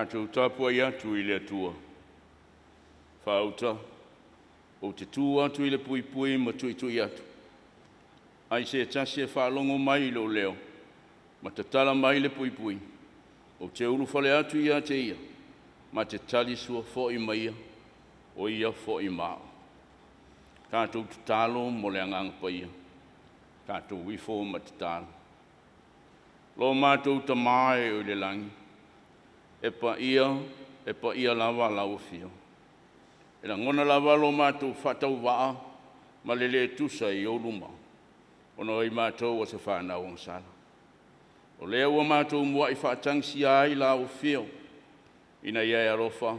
Tātou tāpua ia tu i le atua. Whauta, o te tua tu i le pui pui ma tui tui atu. Ai se tasi e whaalongo mai lo leo, ma te tala mai le pui pui. O te uru whale atu ia te ia, ma te tali sua fo i maia, o ia fo i mao. Tātou te talo mo le anganga pa ia. Tātou wifo ma te talo. Lo mātou ta mai o le langi. E pa ia lava lau fio. E la ngona lava lo mātou whatau waa, ma le tusa i o luma. Ono i mātou o se whanau ang sala. O lea ua mātou mua i whaatangsi ai lau fio. Ina iai arofa.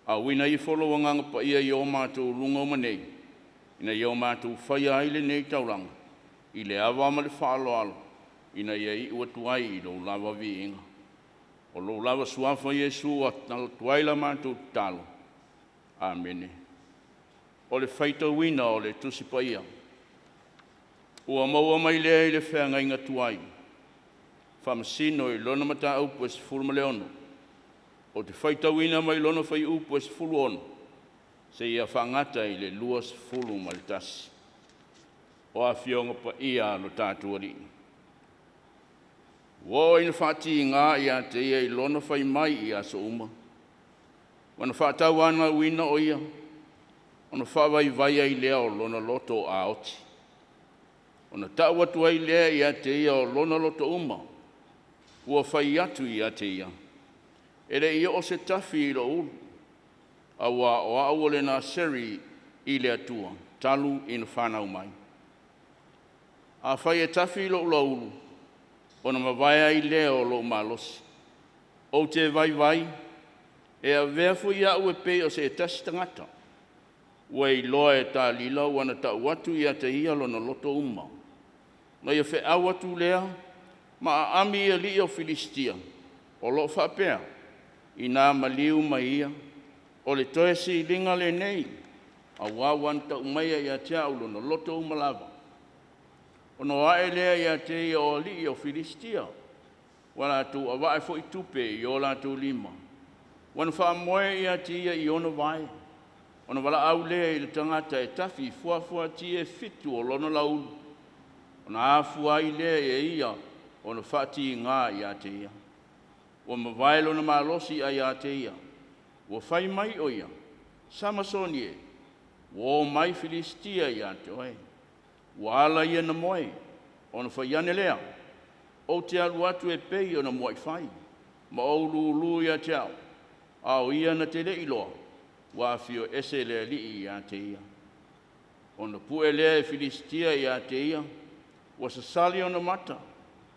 A wina i wholo wanganga pa ia i o mātou lunga o manei. Ina i o mātou whai ai le nei tauranga. I le awa ma le whaalo alo. Ina iai ua tuai i lo lava vi inga. O lo lava suafa Yesu a tuai la mātou talo. Amene. O le whaita wina o le tusi pa ia. Ua maua mai lea i le whenga inga tuai. Whamasino i lona mata upu e sifuru leono. O te whaita wina mai lona whai upu e sifuru ono. Se ia whangata i le lua sifuru ma le tasi. O a whionga pa ia lo tātua ri. Wo ina whati ngā ia te ia i lona whai mai ia so uma. Wana whatau ana wina o ia. Ona whawai vai ai lea o lona loto a oti. Ona tau atu ai lea ia te ia o lona loto uma. Ua whai atu ia te ia. Ere ia o se tafi i lo ulu. Awa o au le nā seri i le atua. Talu ina whanau mai. A whai e tafi i lo ulu. Ona mawai ai lea o lo malosi. O te vai. E a veafu ia ue pe o se e tasi tangata. Ua i loa e tā lila wana ta watu ia te ia lona loto uma. Na ia whe awatu lea, ma a ami ia li o Filistia. O lo whapea, i nā maliu mai ia. O le toe si linga le nei, a wawan ta umaia ia te au lona loto uma lava. O no ae lea ia te ia o li o Filistia. Wala tu a wae fo i tupe i o la tu lima. Wana wha moe ia te ia i ono vai. Ona wala au lea i le tangata e tafi fuafua ti e fitu o lono laulu. Ona afu ai lea e ia ona whati ngā ia te ia. Wa mawaelo na malosi a ia te ia. Wa whai mai o ia. Samasoni e. Wa mai Filistia ia te oe. Wa ala ia na moe. Ona whai ane lea. O te alu atu e pei ona moe whai. Ma o lulu ia te au. Au ia na te le iloa. Wa fio ese le li ia te ia. Ona pue lea e Filistia ia te ia. Wa sasali ona mata.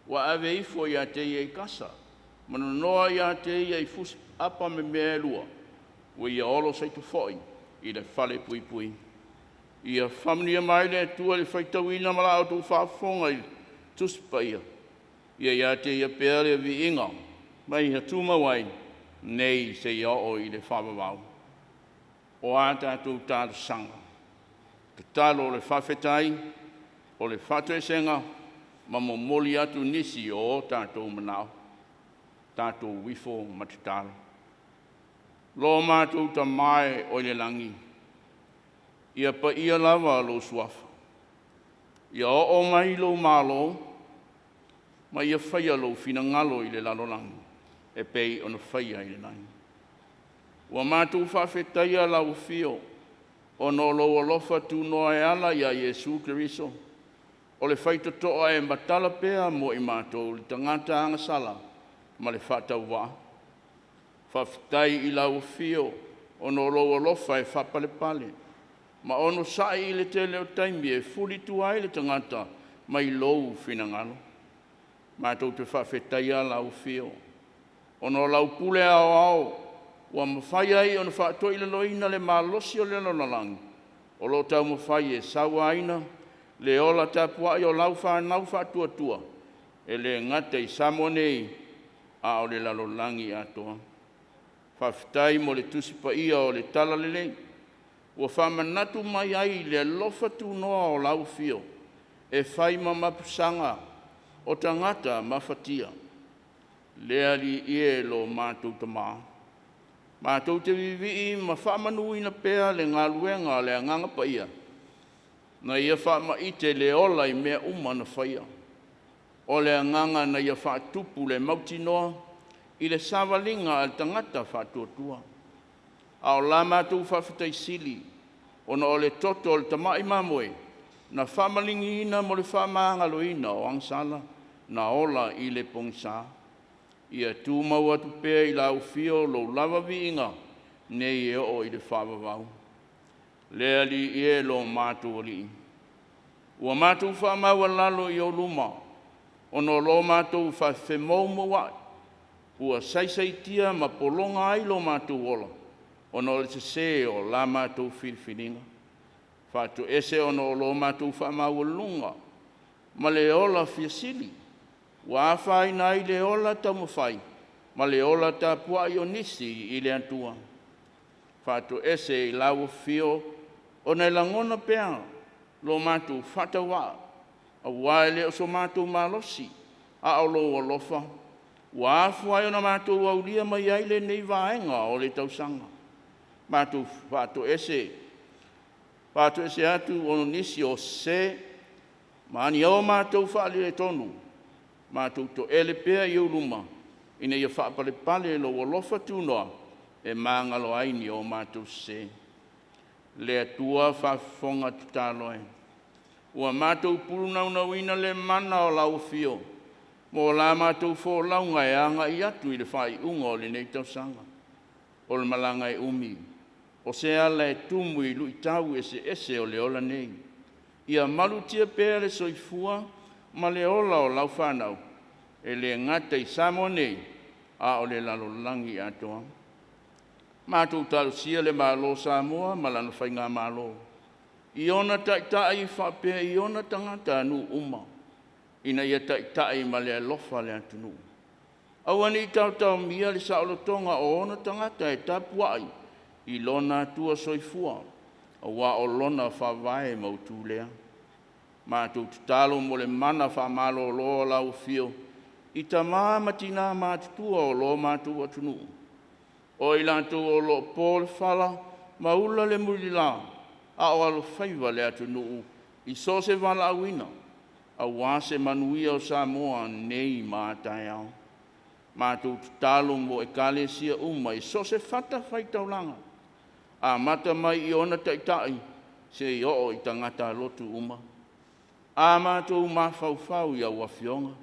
Wa ave ifo ia te ia i kasa. Mano noa ia te ia i fus apa me mea lua. Wa ia olo saitu foi. I le fale pui pui. Ia whamnia mai le tua le whaitawina mala au tu whaafonga i tuspa ia. Ia te ia pere vi inga. Mai ha tumawai. Nei se ia o i le whawawau. O a tātou tātou sanga. Te talo o le whawhetai, o le whatoesenga, ma mo moli atu nisi o tātou manao. Tātou wifo ma te talo. Lo mātou ta mai o le langi. Ia pa ia lava lo suafa. Ia o mai lo malo, ma ia whaia lo fina ngalo i le lalo langi. E pei ona whaia i le langi. Wa mātou whawhetaia lau fio, o no lo alofa tu noa e ala ia Yesu Keriso. O le whaita toa e matala pea mo i mātou le tangata anga sala, ma le whatau wā. Whawhetai i lau fio, o no lo alofa e whapale pale. Ma ono sai i le te leo taimi e furi tuai le tangata, mai lou finangalo. Mātou te whawhetaia lau fio. O no lau pule au au, wa mawhai ai o na whaatoi le loina le malosi o le lolalangi. O lo tau mawhai e sawa aina, le ola tapua i o lau whanau whaatua tua, e le ngata i samonei a o le lalolangi atoa. Whawhitai mo le tusipa ia o le tala lelei, wa whamanatu mai ai le lofa tu noa o lau fio, e whai mamapusanga o tangata mawhatia. lea li ie lo mātou tamā. Mātou te vivi ma whamanuina pēa le ngā luenga le anganga paia. Na ia whama ite le ola I mea umana whaia. O le anganga na ia whaatupu le mautinoa I le savalinga al tangata whaatuatua. A o la mātou whawhitai sili, ona o le toto o le tamai mamoe, na whamalingi ina mo le whamangaloina o angsala, na ola I le pongsa. Ia tū mau atu pēa I lau whio lo lava viinga, nei e o I le whawawau. Lea li ie lo mātou li. Ua mātou whamau lalo I o luma, ono lo mātou whawhemau mawai, ua saisaitia ma polonga ai lo mātou ola, ono le se o la mātou whiriwhiringa. Whātu ese ono lo mātou whamau lunga, ma le ola whiasili, ua awhai nai le ola taumawhai, ma le ola ta pua I o nisi I le antua. Whātu ese I lau whio, o nei langona pēa, lo mātou whatawa, a waele o so mātou malosi, a o lo alofa, ua awhai o na mātou aulia mai aile nei vaenga o le tausanga. Mātou whātu ese atu o nisi o se, maani au mātou whaali le tonu, mātou to ele pēa I uruma, ina ia whaapale pale lo alofa tūnoa, e māngalo aini o mātou se. Le atua whawhonga tutaloe. Ua mātou purunauina le mana o lau whio, mo la mātou fō launga e anga I atu I le whai unga o le nei tausanga. O le malanga e umi, o se ala e tumu I lui tau ese o le ola nei. Ia malutia pēa le soifua, ma le ola o lau whanau, e le ngata I Samoa nei, a o le lalolangi atoa. Mātou talusia le malo Samoa, malana whai ngā malo. I ona taitai whapea, I ona tangata anu uma. Ina ia taitai ma le alofa le atunu. Awani tau mia le saolotonga o ona tangata e tapuai. I lona tua soifua. Awa o lona whawae mautu lea. Mātou tutalo mo le mana whamalo loa lau whio. I ta matina mātutua o lo mātou atunu. O I lantou o lo pōle whala, maula le mulila, a o alo whaiva le atunu, I so se wala awina, a wase manuia o Samoa nei mā Taeao. Mātou tutalo mo e kalesia uma, I so se whata whaitaulanga, a mata mai I ona taitai, se I o I tangata lotu uma. A mātou mawhauwhau I au awhionga,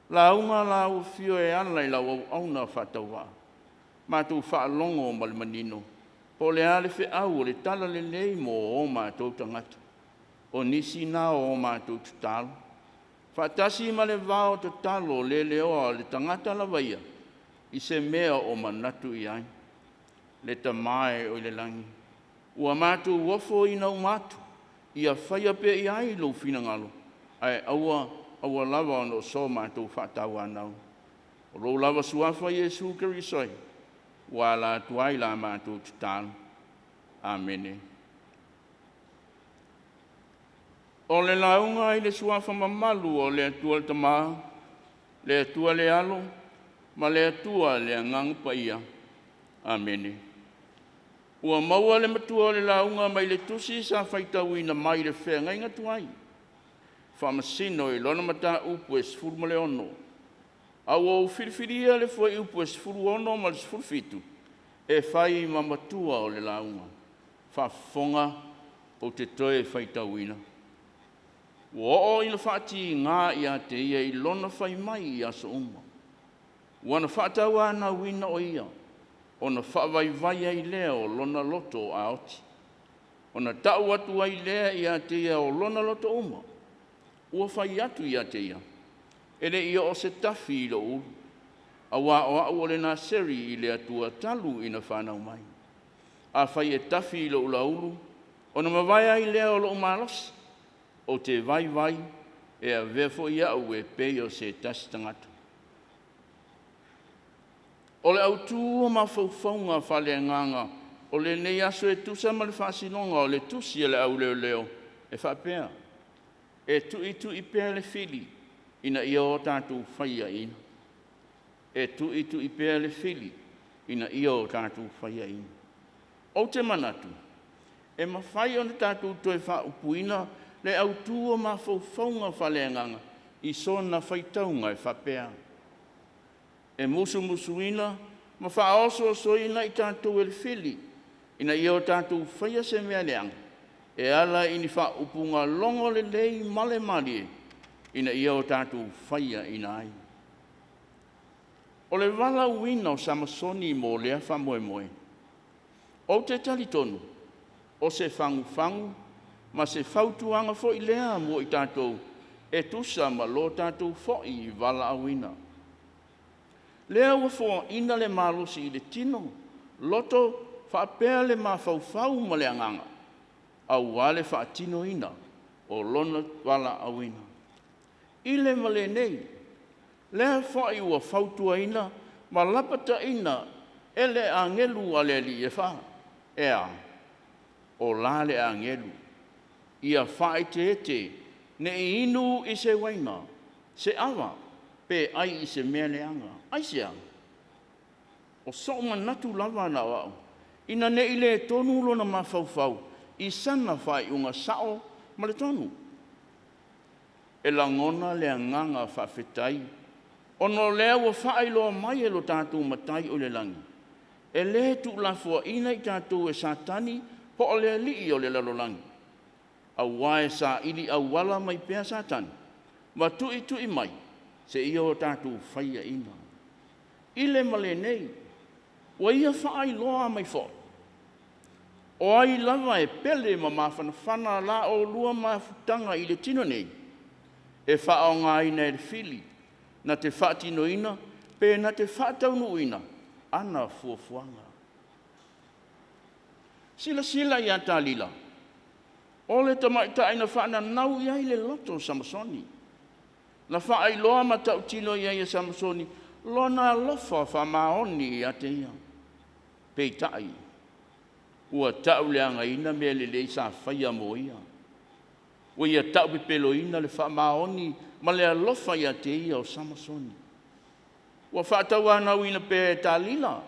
la unga la uwhio e ala I lau au na whatauwa. Mātou whaalongo ma le manino. Po le ale whi au le tala le nei mo o mātou tangata. O nisi nā o mātou tutalo. Whatasi ma le vāo tutalo le leo le tangata la waia. I se mea o manatu I ai. Le tamae o le langi. Ua mātou wafo I nau mātou. Ia whaia pe I ai lo whina ngalo. Ai aua lava no so mātou whatau anau. O lo lava suafa Yesu Kirisoi. Wala tuai la mātou tutalo. Amene. O le launga I le suafa mamalu o le atua le tamaa, le atua le alo, ma le atua le angang paia. Amene. Ua maua le matua o le launga mai le tusi sa whaitauina mai le whea ngai ngatuai. Whamasino I lona mata upu e sifuru ma le ono. Au o whiriwhiria le fwai upu e sifuru ono ma le sifuru fitu. E whai mamatua o le launga. Whafonga o te toe whaitauina. Ua o ina whaati ngā ia te ia I lona whai mai I aso uma. Wana whaatau ana wina o ia. Ona whaavai vai ai lea o lona loto a oti. Ona tau atu ai lea ia te ia o lona loto uma. Ua whai atu ia te ia. Ele ia o se tafi I lo ulu. Awa o au o le nā seri I le atua talu ina whanau mai. A whai e tafi I lo ula ulu. Ona mawai ai lea o lo umalos. O te vai e a vefo ia au e pei o se tasi tangata. O le autu o mawhauwhaunga whale nganga. O le nei aso e tusa ma le whasinonga o le tusi e le au leo. E whapea. E tu I pea le whili. Ina ia o tātou whaia ina. e tu i pea le fili ina ia o tātou whaia ina. O te manatu, e mawhai o na tātou toi wha upuina le au tua ma whauwhaunga whaleanganga i sona whaitaunga e whapea. E musu ina, ma wha oso ina i tātou e le fili ina ia o tātou whaia se mea leanga. E ala ini wha upunga longo le lei male malie ina ia o tātou whaia ina ai. O le wala uina o Samasoni mo lea wha moe moe. O te talitonu, o se fangu, ma se fautuanga fo i lea mo i tātou e tusa ma lo tātou fo i wala uina. Lea ua fo ina le malosi i le tino, loto whaapea le ma fau ma le anganga, au wale whaatino ina o lona wala awina. Ile ma le nei, lea fo i ua fautua ina, ma lapata ina, ele angelu ale li e wha, ea, o lale angelu, ia whae te ete, ne inu i se waina, se awa, pe ai i se mea leanga, ai se anga. O so natu lava na wau, ina ne ile tonu lona ma fau, i sana whae unga sao ma le tonu. E langona le anganga whawhetai, ono lea ua whae loa mai e lo tātou matai o le langi. E le tu lafua ina i tātou e satani, po o le lii o le lalolangi. Au wae sa ili au wala mai pea satani, ma tui mai, se ia o tātou whaia ina. Ile male nei, wa ia whaai loa mai fo. O ai lava e pele ma mawhanawhana la o lua mawhutanga i le tino nei. E whao ngā ina e le fili, na te whaatino ina, pe na te whaataunu ina, ana fuafuanga. Sila i ata lila. O le tamaita ina whaana nau iai le loto Samasoni. Na whaai loa ma tau tino iai e Samasoni, lona lofa whamaoni i ate ia. Pei tai. Ua tau leanga ina mea le lei sa whaia mo ia. Ua ia tau pipelo ina le whamaoni ma le alofa i ate ia o Samasoni. Ua whaatau anau ina pe ta lila.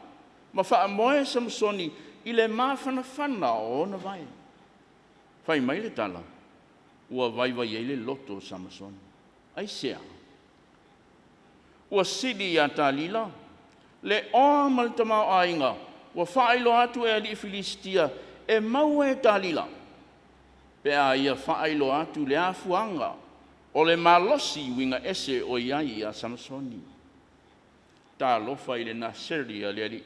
Ma whaamoe Samasoni i le mawhanawhana o na vai. Whai mai le tala. Ua vai e le loto Samasoni. Ai sea. Ua sidi i ata lila. Le o maltamau ainga. Ua whaelo atu e ali Filistia. E mau e ta lila. Pe a ia whaelo atu le afuanga. O le malosi winga ese o iai a Samasoni. Ta lofa i le naseri a le ali.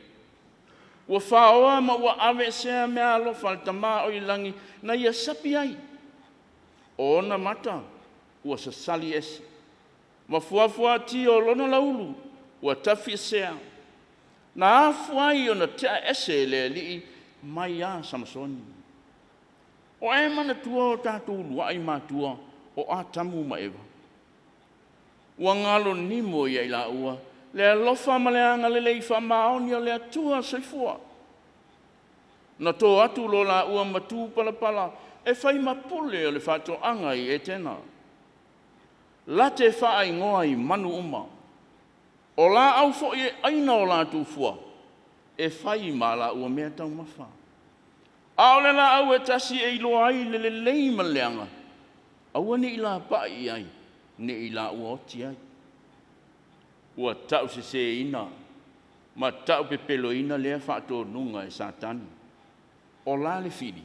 Ua whaoa ma ua awe sea mea alofa le tama o i langi na ia sapi ai. O na mata, ua sasali ese. Ma fuafua ti o lona laulu, ua tafi sea. Na afuai o na tea ese le li mai a Samasoni. O e mana tua o tātou luai mātua o a tamu ma ewa. Ua ngalo nimo i la ua, le alofa ma le anga le lei whamaoni o le atua seifua. Na tō atu lo la ua matu pala, e whai mapule o le whato anga i e tena. La te whaai ngoa i manu uma. O la au fo i aina o la tūfua, e whai ma la ua mea tau mawha. A o le la au e tasi e ilo ai le lei ma leanga. Aua ni ila pai ai, ni ila ua oti ai. Ua tau se ina, ma tau pepelo ina lea whaato nunga e satani. O la le fili,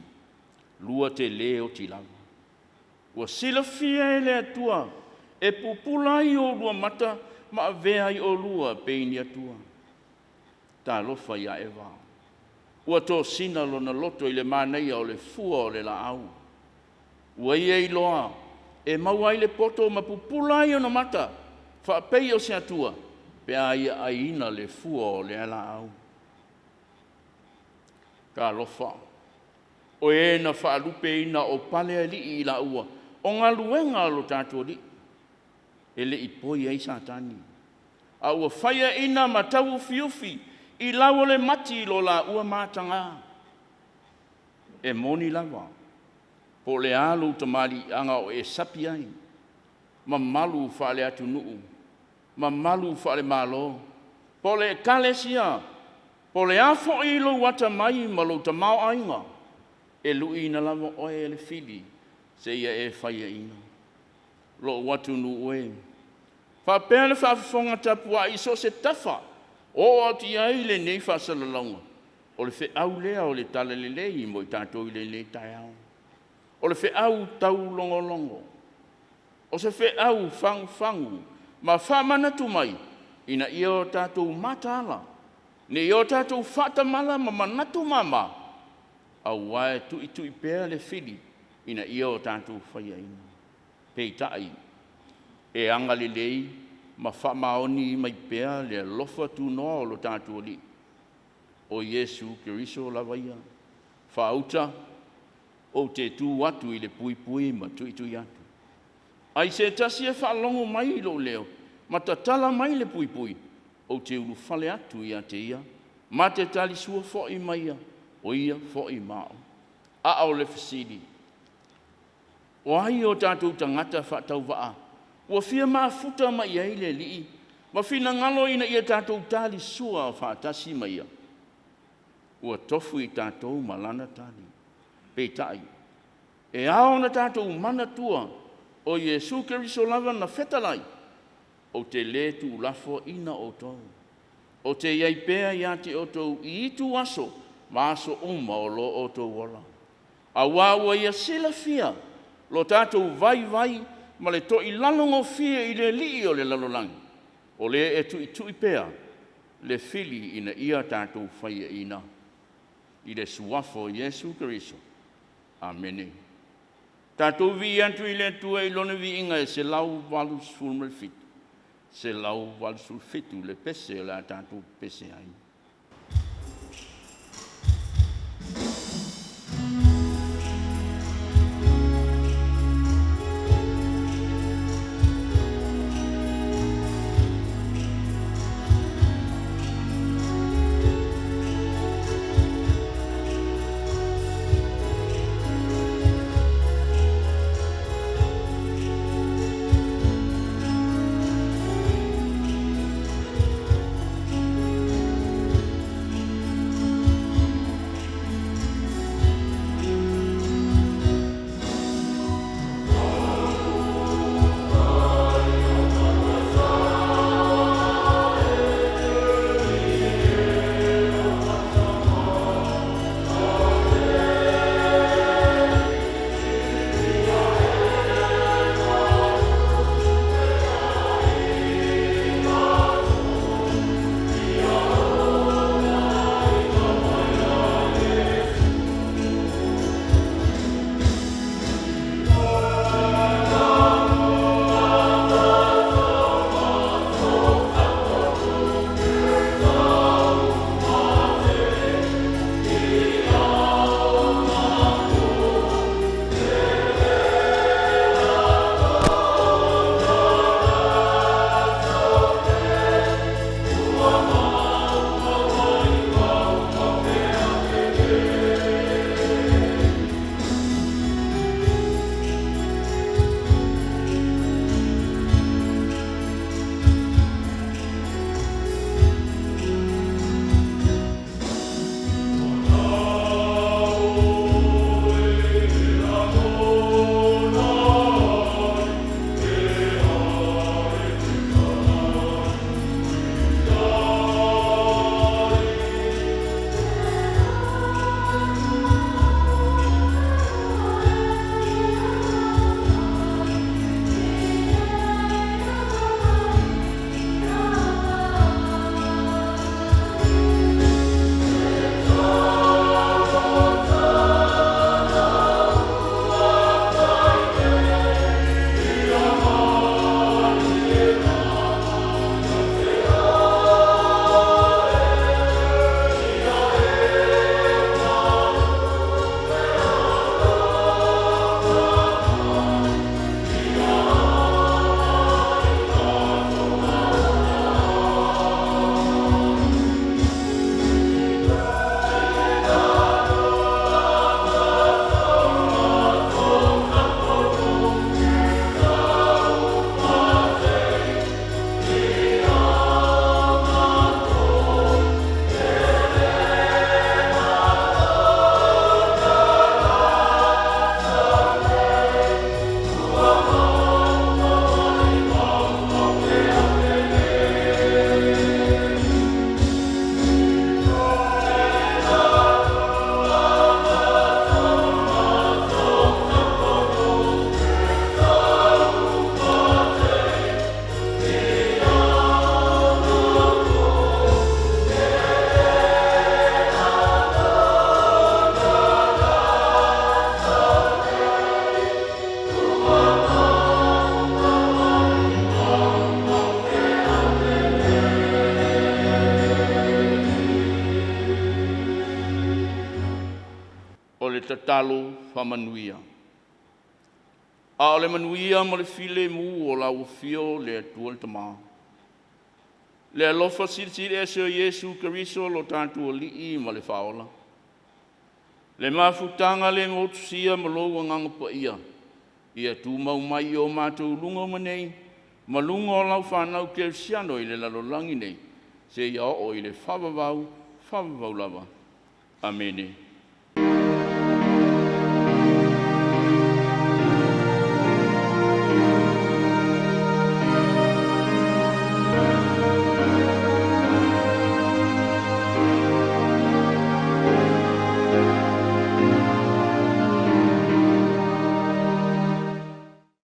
lua te leo ti lava. Ua sila fia e le atua, e pupulai o lua mata, ma avea i o lua peini atua. Ta lofa ia e wao. Ua tō sina lona loto i le māneia o le fua o le la au. Ua ia i loa, e maua i le poto ma pupulai o na mata, whaapei o se atua, pe aia aina le fua o le ala au. Ka lofa. O e na whaalupe ina o pale li i la ua, o ngā luenga lo tātua li. E le i poi ai satani. A ua whaia ina ma tau fiufi, i lau le mati lo la ua mātanga. E moni lava. Po le alu tamari anga o e sapi ai. Ma malu whaale atu nuu. Ma malu whaale malo. Po le kalesia, po le afo i lo wata mai ma lo tamau ainga, e lui na lava oe le fili, se ia e whaia ina. Lo watu nu ue. Wha pēle whaafonga tapua i so se tafa, o ati ai le nei whasalalonga. O le whi au lea o le tala le lei mo i tātou i le nei Taeao. O le whi au tau longo. O se whi au fangu, ma whamanatu mai, ina ia o tātou matala. Ne ia o tātou whatamala ma manatu mama. Au wae tui pēr le whili, ina ia o tātou whaia ina. Pei tai, e anga le lei, ma whamaoni mai pēr le lofa tu noa o lo tātou li. O Yesu Keriso lavaia, whauta, o te tū atu i le pui ma tui atu. Ai se tasi e whaalongo mai lo leo, ma tatala mai le pui, o te ulu whale atu i a te ia, ma te tali sua fo i maia, o ia fo i mao. A au le fasidi. O ai o tātou tangata whaatau waa, ua fia maa futa mai ai le lii, ma fina ngalo ina ia tātou tali sua o whaatasi maia. Ua tofu i tātou malana tali. Peitai. E ao na tātou mana tua o Yesu Keriso lava na whetalai. O te le tu lafo ina o tau. O te iai pēa ia te o tau i itu aso, maaso uma o lo o tau wala. A wāua ia sila fia, lo tātou vai, ma le to i lalongo fia i le lii o le lalolangi. O le e tui pēa, le fili ina ia tātou whaia ina. I le suafo Yesu Keriso. Amene. Tātou vi antu i le tua i lona vi inga e se lau walu sulmel fitu. Se lau walu sul fitu le pese la tātou pese ai. tatalo whamanuia. A o le manuia mo le file mu o la ufio le atua le tamaa. Le alofa siri e seo Yesu Keriso lo tātua lii ma le whaola. Le mafutanga le ngotusia ma loa nganga pa ia. Ia tu mau mai o mātou lunga manei. Ma lunga o lau whanau ke siano i le lalolangi nei. Se ia o i le whavavau lava. Amene.